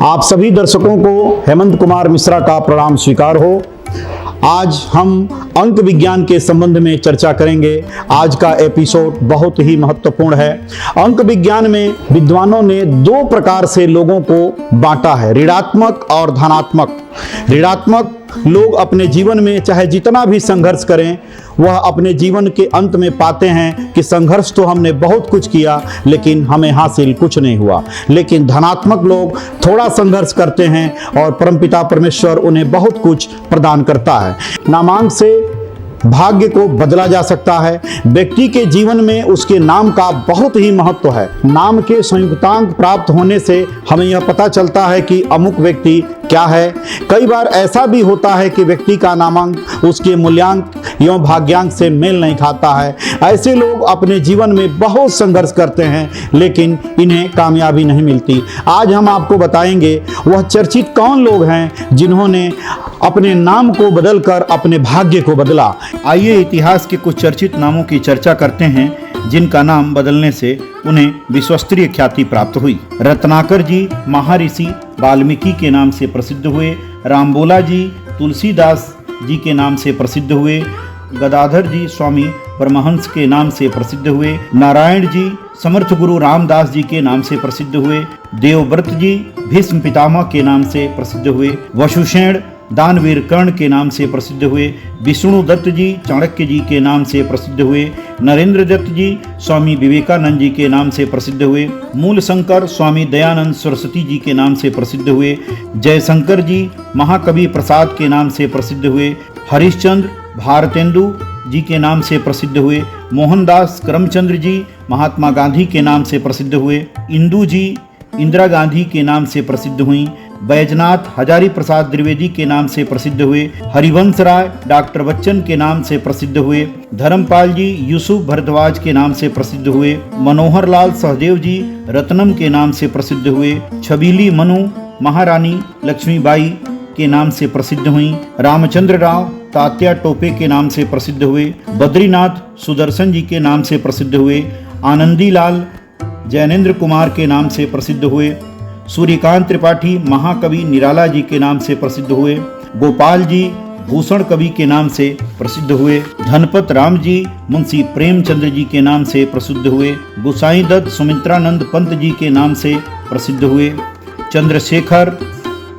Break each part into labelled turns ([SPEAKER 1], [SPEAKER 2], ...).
[SPEAKER 1] आप सभी दर्शकों को हेमंत कुमार मिश्रा का प्रणाम स्वीकार हो। आज हम अंक विज्ञान के संबंध में चर्चा करेंगे। आज का एपिसोड बहुत ही महत्वपूर्ण है। अंक विज्ञान में विद्वानों ने दो प्रकार से लोगों को बांटा है, ऋणात्मक और धनात्मक। ऋणात्मक लोग अपने जीवन में चाहे जितना भी संघर्ष करें, वह अपने जीवन के अंत में पाते हैं कि संघर्ष तो हमने बहुत कुछ किया लेकिन हमें हासिल कुछ नहीं हुआ। लेकिन धनात्मक लोग थोड़ा संघर्ष करते हैं और परमपिता परमेश्वर उन्हें बहुत कुछ प्रदान करता है। नामांक से भाग्य को बदला जा सकता है। व्यक्ति के जीवन में उसके नाम का बहुत ही महत्व है। नाम के संयुक्तांक प्राप्त होने से हमें यह पता चलता है कि अमुक व्यक्ति क्या है। कई बार ऐसा भी होता है कि व्यक्ति का नामांक उसके मूल्यांक एवं भाग्यांक से मेल नहीं खाता है। ऐसे लोग अपने जीवन में बहुत संघर्ष करते हैं लेकिन इन्हें कामयाबी नहीं मिलती। आज हम आपको बताएंगे वह चर्चित कौन लोग हैं जिन्होंने अपने नाम को बदलकर अपने भाग्य को बदला।
[SPEAKER 2] आइए इतिहास के कुछ चर्चित नामों की चर्चा करते हैं जिनका नाम बदलने से उन्हें विश्वस्तरीय ख्याति प्राप्त हुई। रत्नाकर जी महाऋषि वाल्मीकि के नाम से प्रसिद्ध हुए। रामबोला जी तुलसीदास जी के नाम से प्रसिद्ध हुए। गदाधर जी स्वामी परमहंस के नाम से प्रसिद्ध हुए। नारायण जी समर्थ गुरु रामदास जी के नाम से प्रसिद्ध हुए। देवव्रत जी भीष्म पितामह के नाम से प्रसिद्ध हुए। वसुसेन दानवीर कर्ण के नाम से प्रसिद्ध हुए। विष्णु दत्त जी चाणक्य जी के नाम से प्रसिद्ध हुए। नरेंद्र दत्त जी स्वामी विवेकानंद जी के नाम से प्रसिद्ध हुए। मूल शंकर स्वामी दयानंद सरस्वती जी के नाम से प्रसिद्ध हुए। जयशंकर जी महाकवि प्रसाद के नाम से प्रसिद्ध हुए। हरिश्चंद्र भारतेंदु जी के नाम से प्रसिद्ध हुए। मोहनदास करमचंद्र जी महात्मा गांधी के नाम से प्रसिद्ध हुए। इंदू जी इंदिरा गांधी के नाम से प्रसिद्ध हुई। बैजनाथ हजारी प्रसाद द्विवेदी के नाम से प्रसिद्ध हुए। हरिवंश राय डॉक्टर बच्चन के नाम से प्रसिद्ध हुए। धर्मपाल जी यूसुफ भरद्वाज के नाम से प्रसिद्ध हुए। मनोहर लाल सहदेव जी रत्नम के नाम से प्रसिद्ध हुए। छबीली मनु महारानी लक्ष्मीबाई के नाम से प्रसिद्ध हुई। रामचंद्र राव तात्या टोपे के नाम से प्रसिद्ध हुए। बद्रीनाथ सुदर्शन जी के नाम से प्रसिद्ध हुए। आनंदी लाल जैनेन्द्र कुमार के नाम से प्रसिद्ध हुए। सूर्यकांत त्रिपाठी महाकवि निराला जी के नाम से प्रसिद्ध हुए। गोपाल जी भूषण कवि के नाम से प्रसिद्ध हुए। धनपत राम जी मुंशी प्रेमचंद्र जी के नाम से प्रसिद्ध हुए। गोसाई दत्त सुमित्रानंद पंत जी के नाम से प्रसिद्ध हुए। चंद्रशेखर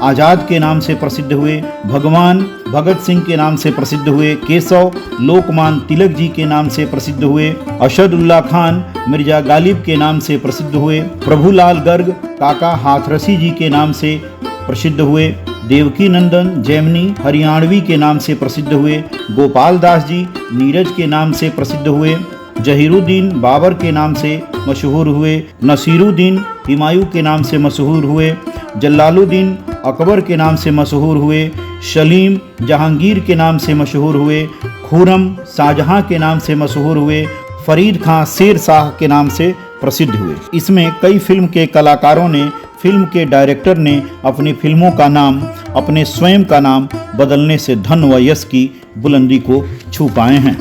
[SPEAKER 2] आजाद के नाम से प्रसिद्ध हुए। भगवान भगत सिंह के नाम से प्रसिद्ध हुए। केशव लोकमान तिलक जी के नाम से प्रसिद्ध हुए। अशदुल्ला खान मिर्जा गालिब के नाम से प्रसिद्ध हुए। प्रभुलाल गर्ग काका हाथरसी जी के नाम से प्रसिद्ध हुए। देवकी नंदन जैमिनी हरियाणवी के नाम से प्रसिद्ध हुए। गोपाल दास जी नीरज के नाम से प्रसिद्ध हुए। जहीरुद्दीन बाबर के नाम से मशहूर हुए। नसीरुद्दीन हुमायूं के नाम से मशहूर हुए। जलालुद्दीन अकबर के नाम से मशहूर हुए। सलीम जहांगीर के नाम से मशहूर हुए। खुरम शाहजहां के नाम से मशहूर हुए। फरीद खां शेर शाह के नाम से प्रसिद्ध हुए। इसमें कई फिल्म के कलाकारों ने, फिल्म के डायरेक्टर ने अपनी फिल्मों का नाम, अपने स्वयं का नाम बदलने से धन व यश की बुलंदी को छू पाए हैं।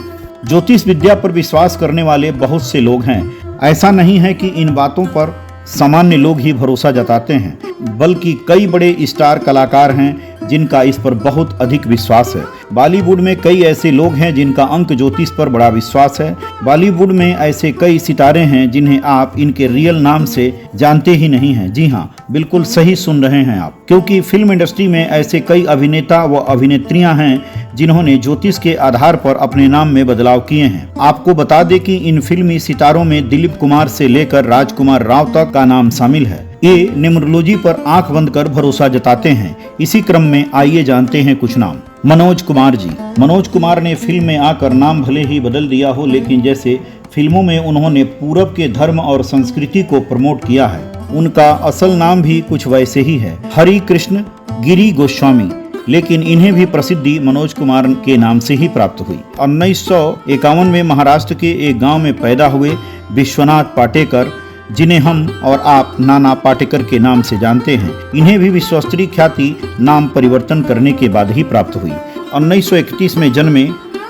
[SPEAKER 2] ज्योतिष विद्या पर विश्वास करने वाले बहुत से लोग हैं। ऐसा नहीं है कि इन बातों पर सामान्य लोग ही भरोसा जताते हैं, बल्कि कई बड़े स्टार कलाकार हैं जिनका इस पर बहुत अधिक विश्वास है। बॉलीवुड में कई ऐसे लोग हैं जिनका अंक ज्योतिष पर बड़ा विश्वास है। बॉलीवुड में ऐसे कई सितारे हैं जिन्हें आप इनके रियल नाम से जानते ही नहीं हैं। जी हाँ, बिल्कुल सही सुन रहे हैं आप, क्योंकि फिल्म इंडस्ट्री में ऐसे कई अभिनेता व अभिनेत्रियां हैं जिन्होंने ज्योतिष के आधार पर अपने नाम में बदलाव किए हैं। आपको बता दें कि इन फिल्मी सितारों में दिलीप कुमार से लेकर राजकुमार राव तक का नाम शामिल है। ये न्यूमरोलॉजी पर आंख बंद कर भरोसा जताते हैं। इसी क्रम में आइए जानते हैं कुछ नाम। मनोज कुमार जी। मनोज कुमार ने फिल्म में आकर नाम भले ही बदल दिया हो, लेकिन जैसे फिल्मों में उन्होंने पूरब के धर्म और संस्कृति को प्रमोट किया है, उनका असल नाम भी कुछ वैसे ही है, हरि कृष्ण गिरी गोस्वामी। लेकिन इन्हें भी प्रसिद्धि मनोज कुमार के नाम से ही प्राप्त हुई। 1951 में महाराष्ट्र के एक गांव में पैदा हुए विश्वनाथ पाटेकर, जिन्हें हम और आप नाना पाटेकर के नाम से जानते हैं, इन्हें भी विश्वस्तरीय ख्याति नाम परिवर्तन करने के बाद ही प्राप्त हुई। 1931 में जन्मे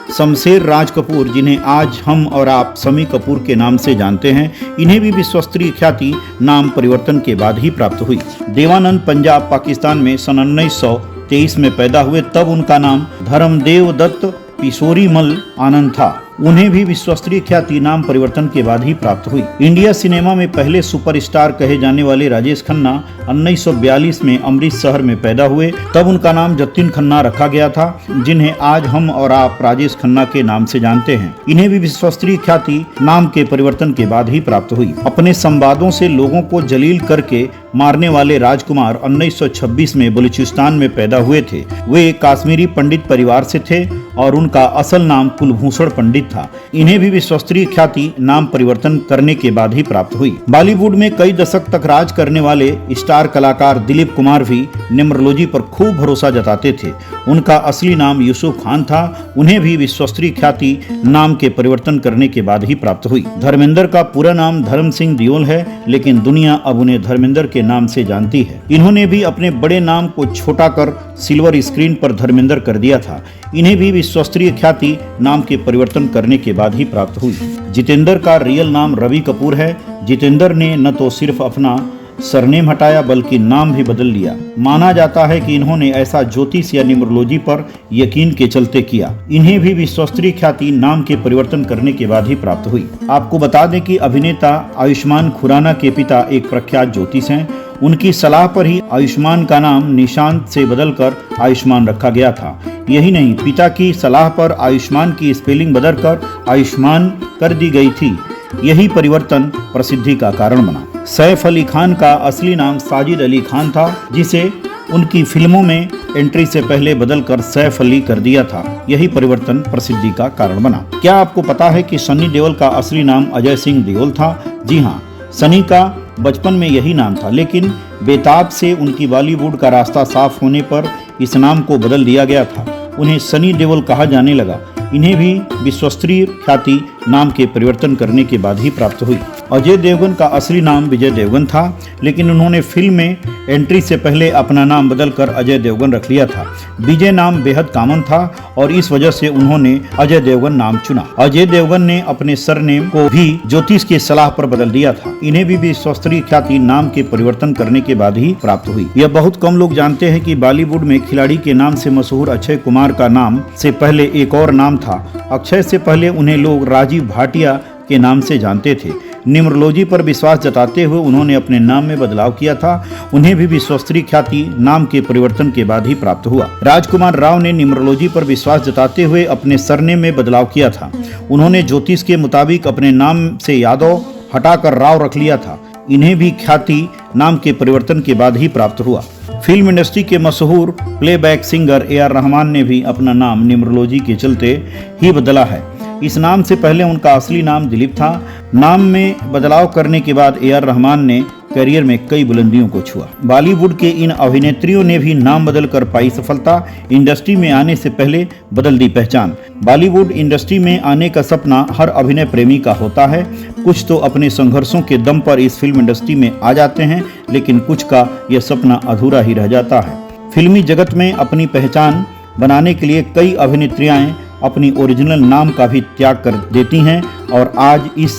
[SPEAKER 2] शमशेर राज कपूर, जिन्हें आज हम और आप शम्मी कपूर के नाम से जानते हैं, इन्हें भी विश्वस्तरीय ख्याति नाम परिवर्तन के बाद ही प्राप्त हुई। देवानंद पंजाब पाकिस्तान में सन 1923 में पैदा हुए, तब उनका नाम धर्मदेव दत्त पिशोरीमल आनंद था। उन्हें भी विश्वस्तरीय ख्याति नाम परिवर्तन के बाद ही प्राप्त हुई। इंडिया सिनेमा में पहले सुपरस्टार कहे जाने वाले राजेश खन्ना 1942 में अमृत शहर में पैदा हुए, तब उनका नाम जतिन खन्ना रखा गया था, जिन्हें आज हम और आप राजेश खन्ना के नाम से जानते हैं। इन्हें भी विश्वस्तरीय ख्याति नाम के परिवर्तन के बाद ही प्राप्त हुई। अपने संवादों से लोगों को जलील करके मारने वाले राजकुमार 1926 में बलूचिस्तान में पैदा हुए थे। वे काश्मीरी पंडित परिवार से थे और उनका असल नाम कुलभूषण पंडित था। इन्हें भी विश्वस्तरीय ख्याति नाम परिवर्तन करने के बाद ही प्राप्त हुई। बॉलीवुड में कई दशक तक राज करने वाले स्टार कलाकार दिलीप कुमार भी न्यूमरोलॉजी पर खूब भरोसा जताते थे। उनका असली नाम यूसुफ खान था। उन्हें भी विश्वस्तरीय ख्याति नाम के परिवर्तन करने के बाद ही प्राप्त हुई। धर्मेंद्र का पूरा नाम धर्म सिंह दियोल है, लेकिन दुनिया अब उन्हें धर्मेंद्र के नाम से जानती है। इन्होंने भी अपने बड़े नाम को छोटा कर सिल्वर स्क्रीन पर धर्मेंद्र कर दिया था। इन्हें भी विश्वस्तरीय ख्याति नाम के परिवर्तन करने के बाद ही प्राप्त हुई। जितेंद्र का रियल नाम रवि कपूर है। जितेंद्र ने न तो सिर्फ अपना सरनेम हटाया बल्कि नाम भी बदल लिया। माना जाता है कि इन्होंने ऐसा ज्योतिष या न्यूमरोलॉजी पर यकीन के चलते किया। इन्हें भी विश्वस्तरीय ख्याति नाम के परिवर्तन करने के बाद ही प्राप्त हुई। आपको बता दें कि अभिनेता आयुष्मान खुराना के पिता एक प्रख्यात ज्योतिष हैं। उनकी सलाह पर ही आयुष्मान का नाम निशांत से बदलकर आयुष्मान रखा गया था। यही नहीं, पिता की सलाह पर आयुष्मान की स्पेलिंग बदलकर आयुष्मान कर दी गई थी। यही परिवर्तन प्रसिद्धि का कारण बना। सैफ अली खान का असली नाम साजिद अली खान था, जिसे उनकी फिल्मों में एंट्री से पहले बदलकर सैफ अली कर दिया था। यही परिवर्तन प्रसिद्धि का कारण बना। क्या आपको पता है कि सनी देओल का असली नाम अजय सिंह देओल था? जी हाँ, सनी का बचपन में यही नाम था, लेकिन बेताब से उनकी बॉलीवुड का रास्ता साफ होने पर इस नाम को बदल दिया गया था। उन्हें सनी देओल कहा जाने लगा। इन्हें भी विश्वस्तरीय ख्याति नाम के परिवर्तन करने के बाद ही प्राप्त हुई। अजय देवगन का असली नाम विजय देवगन था, लेकिन उन्होंने फिल्म में एंट्री से पहले अपना नाम बदलकर अजय देवगन रख लिया था। विजय नाम बेहद कॉमन था और इस वजह से उन्होंने अजय देवगन नाम चुना। अजय देवगन ने अपने सरनेम को भी ज्योतिष की सलाह पर बदल दिया था। इन्हें भी विश्वस्तरीय ख्याति नाम के परिवर्तन करने के बाद ही प्राप्त हुई। यह बहुत कम लोग जानते हैं कि बॉलीवुड में खिलाड़ी के नाम से मशहूर अक्षय कुमार का नाम से पहले एक और नाम था। अक्षय से पहले उन्हें लोग राजीव भाटिया के नाम से जानते थे। न्यूमरोलॉजी पर विश्वास जताते हुए उन्होंने अपने नाम में बदलाव किया था। उन्हें भी विश्वस्तरीय ख्याति नाम के परिवर्तन के बाद ही प्राप्त हुआ। राजकुमार राव ने न्यूमरोलॉजी पर विश्वास जताते हुए अपने सरनेम में बदलाव किया था। उन्होंने ज्योतिष के मुताबिक अपने नाम से यादव हटाकर राव रख लिया था। इन्हें भी ख्याति नाम के परिवर्तन के बाद ही प्राप्त हुआ। फिल्म इंडस्ट्री के मशहूर प्लेबैक सिंगर AR रहमान ने भी अपना नाम न्यूमरोलॉजी के चलते ही बदला है। इस नाम से पहले उनका असली नाम दिलीप था। नाम में बदलाव करने के बाद AR रहमान ने करियर में कई बुलंदियों को छुआ। बॉलीवुड के इन अभिनेत्रियों ने भी नाम बदलकर पाई सफलता। इंडस्ट्री में आने से पहले बदल दी पहचान। बॉलीवुड इंडस्ट्री में आने का सपना हर अभिनय प्रेमी का होता है। कुछ तो अपने संघर्षों के दम पर इस फिल्म इंडस्ट्री में आ जाते हैं, लेकिन कुछ का यह सपना अधूरा ही रह जाता है। फिल्मी जगत में अपनी पहचान बनाने के लिए कई अभिनेत्रियां अपनी ओरिजिनल नाम का भी त्याग कर देती हैं और आज इस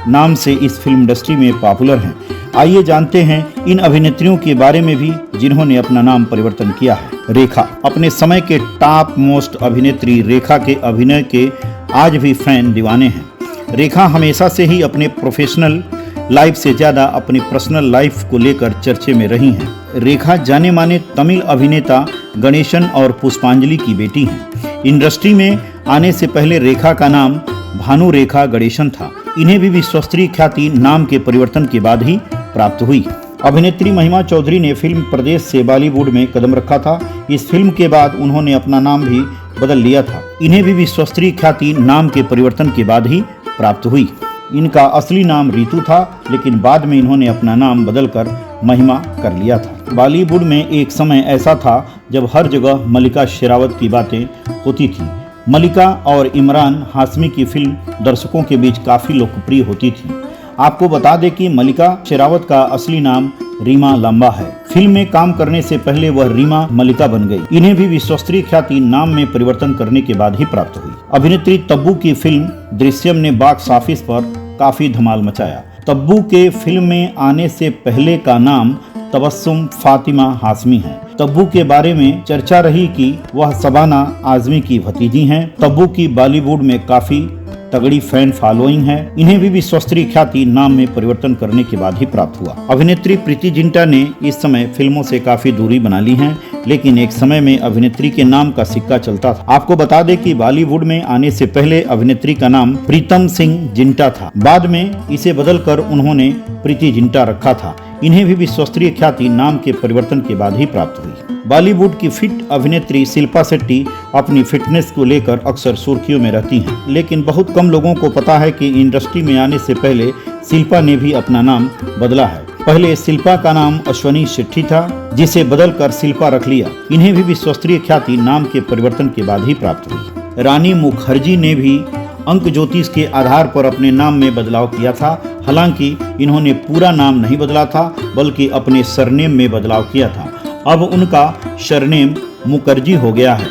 [SPEAKER 2] नाम से इस फिल्म इंडस्ट्री में पॉपुलर हैं। आइए जानते हैं इन अभिनेत्रियों के बारे में भी जिन्होंने अपना नाम परिवर्तन किया है। रेखा अपने समय के टॉप मोस्ट अभिनेत्री रेखा के अभिनय के आज भी फैन दीवाने हैं। रेखा हमेशा से ही अपने प्रोफेशनल लाइफ से ज़्यादा अपनी पर्सनल लाइफ को लेकर चर्चे में रही हैं। रेखा जाने माने तमिल अभिनेता गणेशन और पुष्पांजलि की बेटी हैं। इंडस्ट्री में आने से पहले रेखा का नाम भानु रेखा गणेशन था। इन्हें भी विश्वस्तरीय ख्याति नाम के परिवर्तन के बाद ही प्राप्त हुई। अभिनेत्री महिमा चौधरी ने फिल्म प्रदेश से बॉलीवुड में कदम रखा था। इस फिल्म के बाद उन्होंने अपना नाम भी बदल लिया था। इन्हें भी विश्वस्तरीय ख्याति नाम के परिवर्तन के बाद ही प्राप्त हुई। इनका असली नाम रीतू था, लेकिन बाद में इन्होंने अपना नाम बदलकर महिमा कर लिया था। बॉलीवुड में एक समय ऐसा था जब हर जगह मल्लिका शेरावत की बातें होती थी। मल्लिका और इमरान हाशमी की फिल्म दर्शकों के बीच काफ़ी लोकप्रिय होती थी। आपको बता दें कि मल्लिका शेरावत का असली नाम रीमा लांबा है। फिल्म में काम करने से पहले वह रीमा मलिका बन गई। इन्हें भी विश्वस्तरीय ख्याति नाम में परिवर्तन करने के बाद ही प्राप्त हुई। अभिनेत्री तब्बू की फिल्म दृश्यम ने बॉक्स ऑफिस पर काफी धमाल मचाया। तब्बू के फिल्म में आने से पहले का नाम तबस्सुम फातिमा हाशमी है। तब्बू के बारे में चर्चा रही कि वह शबाना आजमी की भतीजी हैं। तब्बू की बॉलीवुड में काफी तगड़ी फैन फॉलोइंग है। इन्हें भी विश्वस्तरीय ख्याति नाम में परिवर्तन करने के बाद ही प्राप्त हुआ। अभिनेत्री प्रीति जिंटा ने इस समय फिल्मों से काफी दूरी बना ली है, लेकिन एक समय में अभिनेत्री के नाम का सिक्का चलता था। आपको बता दें कि बॉलीवुड में आने से पहले अभिनेत्री का नाम प्रीतम सिंह जिंटा था। बाद में इसे बदलकर उन्होंने प्रीति जिंटा रखा था। इन्हें भी विश्वस्तरीय ख्याति नाम के परिवर्तन के बाद ही प्राप्त हुई। बॉलीवुड की फिट अभिनेत्री शिल्पा शेट्टी अपनी फिटनेस को लेकर अक्सर सुर्खियों में रहती हैं, लेकिन बहुत कम लोगों को पता है कि इंडस्ट्री में आने से पहले शिल्पा ने भी अपना नाम बदला है। पहले शिल्पा का नाम अश्वनी शेट्टी था, जिसे बदलकर शिल्पा रख लिया। इन्हें भी विश्वस्तरीय ख्याति नाम के परिवर्तन के बाद ही प्राप्त हुई। रानी मुखर्जी ने भी अंक ज्योतिष के आधार पर अपने नाम में बदलाव किया था। हालांकि इन्होंने पूरा नाम नहीं बदला था, बल्कि अपने सरनेम में बदलाव किया था। अब उनका सरनेम मुखर्जी हो गया है।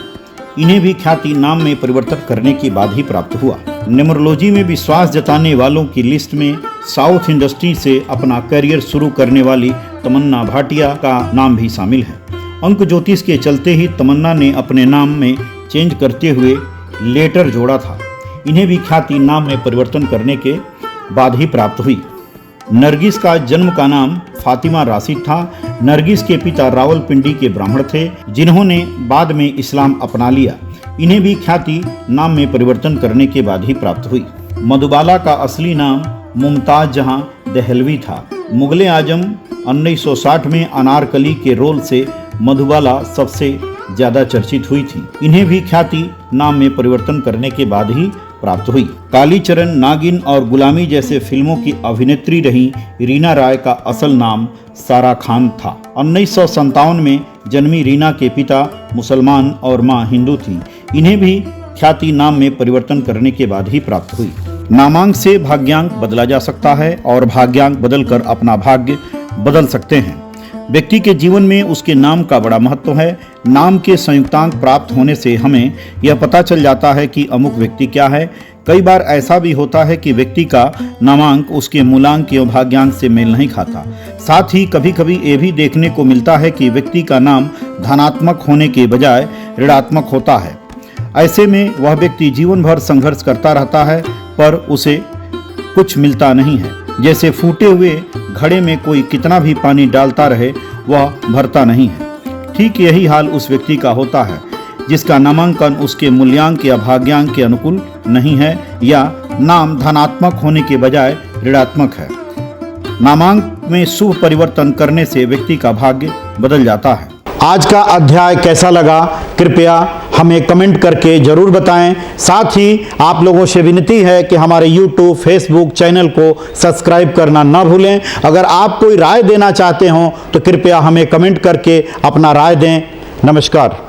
[SPEAKER 2] इन्हें भी ख्याति नाम में परिवर्तन करने के बाद ही प्राप्त हुआ। न्यूमरोलॉजी में विश्वास जताने वालों की लिस्ट में साउथ इंडस्ट्री से अपना करियर शुरू करने वाली तमन्ना भाटिया का नाम भी शामिल है। अंक ज्योतिष के चलते ही तमन्ना ने अपने नाम में चेंज करते हुए लेटर जोड़ा था। इन्हें भी ख्याति नाम में परिवर्तन करने के बाद ही प्राप्त हुई। नरगिस का जन्म का नाम फातिमा राशिद था। नरगिस के पिता रावलपिंडी के ब्राह्मण थे, जिन्होंने बाद में इस्लाम अपना लिया। इन्हें भी ख्याति नाम में परिवर्तन करने के बाद ही प्राप्त हुई। मधुबाला का असली नाम मुमताज जहां दहलवी था। मुगले आजम 1960 में अनारकली के रोल से मधुबाला सबसे ज्यादा चर्चित हुई थी। इन्हें भी ख्याति नाम में परिवर्तन करने के बाद ही प्राप्त हुई। कालीचरण, नागिन और गुलामी जैसे फिल्मों की अभिनेत्री रही रीना राय का असल नाम सारा खान था। 1957 में जन्मी रीना के पिता मुसलमान और मां हिंदू थी। इन्हें भी ख्याति नाम में परिवर्तन करने के बाद ही प्राप्त हुई। नामांक से भाग्यांक बदला जा सकता है और भाग्यांक बदलकर अपना भाग्य बदल सकते हैं। व्यक्ति के जीवन में उसके नाम का बड़ा महत्व है। नाम के संयुक्तांक प्राप्त होने से हमें यह पता चल जाता है कि अमुक व्यक्ति क्या है। कई बार ऐसा भी होता है कि व्यक्ति का नामांक उसके मूलांक एवं भाग्यांक से मेल नहीं खाता। साथ ही कभी कभी ये भी देखने को मिलता है कि व्यक्ति का नाम धनात्मक होने के बजाय ऋणात्मक होता है। ऐसे में वह व्यक्ति जीवन भर संघर्ष करता रहता है, पर उसे कुछ मिलता नहीं है। जैसे फूटे हुए घड़े में कोई कितना भी पानी डालता रहे, वह भरता नहीं है। ठीक यही हाल उस व्यक्ति का होता है जिसका नामांकन उसके मूल्यांक या भाग्यांक के अनुकूल नहीं है, या नाम धनात्मक होने के बजाय ऋणात्मक है। नामांक में शुभ परिवर्तन करने से व्यक्ति का भाग्य बदल जाता है।
[SPEAKER 1] आज का अध्याय कैसा लगा कृपया हमें कमेंट करके जरूर बताएं। साथ ही आप लोगों से विनती है कि हमारे YouTube, Facebook चैनल को सब्सक्राइब करना ना भूलें। अगर आप कोई राय देना चाहते हो तो कृपया हमें कमेंट करके अपना राय दें। नमस्कार।